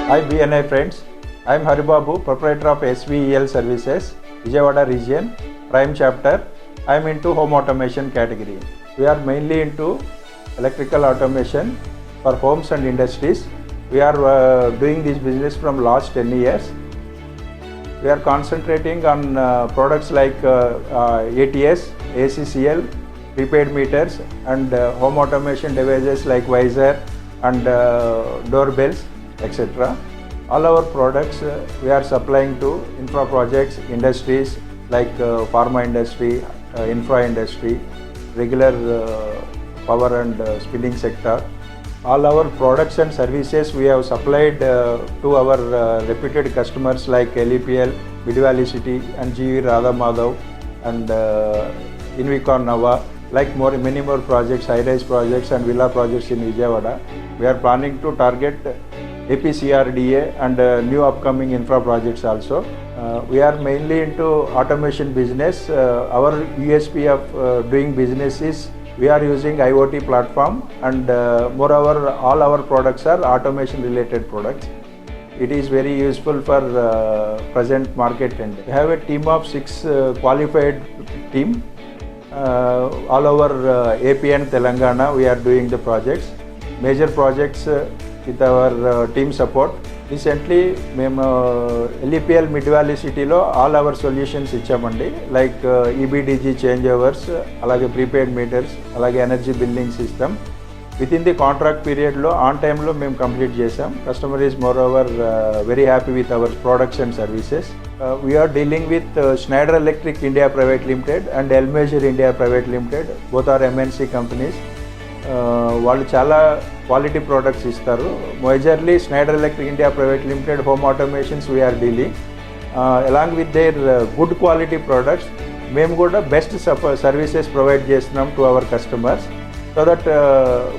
Hi BNI friends, I am Haribabu, proprietor of SVEL Services, Vijayawada region, Prime Chapter. I am into home automation category. We are mainly into electrical automation for homes and industries. We are doing this business from last 10 years. We are concentrating on products like ATS, ACCL, prepaid meters and home automation devices like visor and doorbells, etc. All our products we are supplying to infra projects, industries like pharma industry, infra industry, regular power and spinning sector. All our products and services we have supplied to our reputed customers like LEPL, Bidwali City and GV Radha Madhav and Invicon Nava, like many more projects, high-rise projects and villa projects in Vijayawada. We are planning to target APCRDA and new upcoming infra projects also. We are mainly into automation business. Our USP of doing business is we are using IoT platform and moreover all our products are automation related products. It is very useful for present market trend. We have a team of 6 qualified team. All over AP and Telangana we are doing the projects. Major projects with our team support. Recently మేము LEPL Midvalley సిటీలో all our solutions ఇచ్చామండి. Like EBDG change overs, అలాగే prepaid meters, అలాగే energy billing system within the contract పీరియడ్లో on టైంలో మేము complete చేసాం. Customer is moreover very happy with our products and services. We are dealing with Schneider Electric India Private Limited and Elmeasure India Private Limited, both are MNC companies. వాళ్ళు చాలా quality products ఇస్తారు. Majorly Schneider Electric India Private Limited home automations we are dealing along with their good quality products. మేము కూడా best services provide చేస్తున్నాం to our customers so that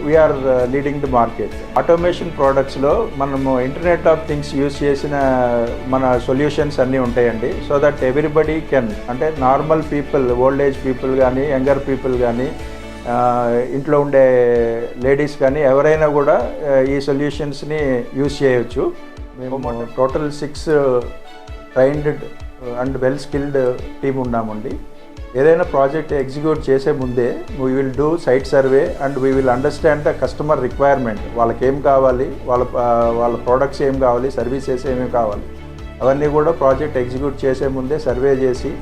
we are leading the market. Automation ప్రోడక్ట్స్లో మనము internet of things use చేసిన మన solutions అన్నీ ఉంటాయండి. So that everybody can, అంటే normal people, old age people కానీ, యంగర్ పీపుల్ కానీ, ఇంట్లో ఉండే లేడీస్ కానీ ఎవరైనా కూడా ఈ సొల్యూషన్స్ని యూజ్ చేయవచ్చు. మేము total 6 trained and well skilled team ఉన్నామండి. ఏదైనా ప్రాజెక్ట్ ఎగ్జిక్యూట్ చేసే ముందే we will do site survey and we will understand the customer requirement. వాళ్ళకి ఏం కావాలి, వాళ్ళ ప్రోడక్ట్స్ ఏం కావాలి, సర్వీసెస్ ఏమేమి కావాలి, అవన్నీ కూడా ప్రాజెక్ట్ ఎగ్జిక్యూట్ చేసే ముందే సర్వే చేసి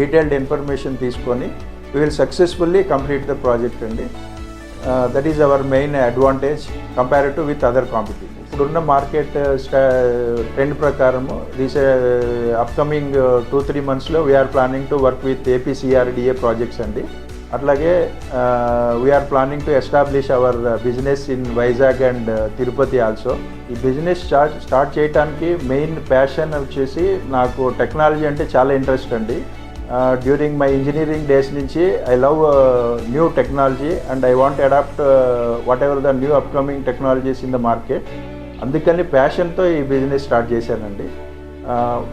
డీటెయిల్డ్ ఇన్ఫర్మేషన్ తీసుకొని we will successfully complete the project అండి. That is our main advantage compared to with other competitors. ఇప్పుడున్న మార్కెట్ ట్రెండ్ ప్రకారము అప్కమింగ్ 2-3 monthsలో we are planning to work with APCRDA projects అండి. అట్లాగే we are planning to establish our business in Vizag and Tirupati also. ఈ business start చేయడానికి main passion వచ్చేసి నాకు technology అంటే చాలా ఇంట్రెస్ట్ అండి. డ్యూరింగ్ మై ఇంజనీరింగ్ డేస్ నుంచి I love new technology and I want adapt whatever the new upcoming technologies in the market. అందుకని ప్యాషన్తో ఈ బిజినెస్ స్టార్ట్ చేశానండి.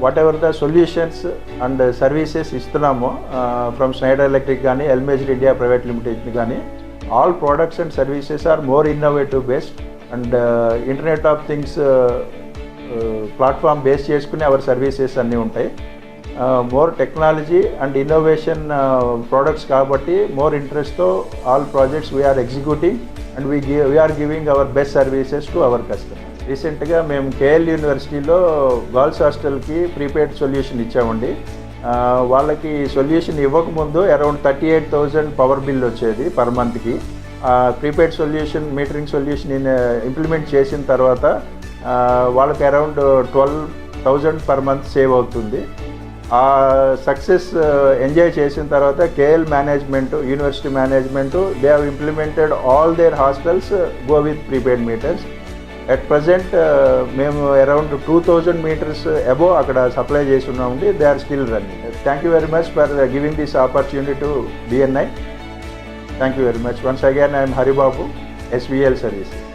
Whatever the solutions and services ఇస్తున్నామో from Schneider Electric కానీ, Elmeasure India Private Limited కానీ, all products and services are more innovative based and internet of things platform base చేసుకుని our services అన్నీ ఉంటాయి. More technology and innovation products కాబట్టి more ఇంట్రెస్ట్తో all projects we are executing and we are giving our best services to our customer. రీసెంట్గా మేము KL యూనివర్సిటీలో girls హాస్టల్కి prepaid solution ఇచ్చామండి. వాళ్ళకి సొల్యూషన్ ఇవ్వకముందు అరౌండ్ 38,000 పవర్ బిల్ వచ్చేది పర్ మంత్కి. Prepaid solution, metering solution implement చేసిన తర్వాత వాళ్ళకి అరౌండ్ 12,000 పర్ మంత్ సేవ్ అవుతుంది. ఆ సక్సెస్ ఎంజాయ్ చేసిన తర్వాత KL management, university management, they have implemented all their hostels go with prepaid meters. At present మేము అరౌండ్ 2,000 meters అబోవ్ అక్కడ సప్లై చేసి ఉన్నామండి. They are still running. Thank you very much for giving this opportunity to BNI. Thank you very much. Once again I'm Haribabu, SVEL Services.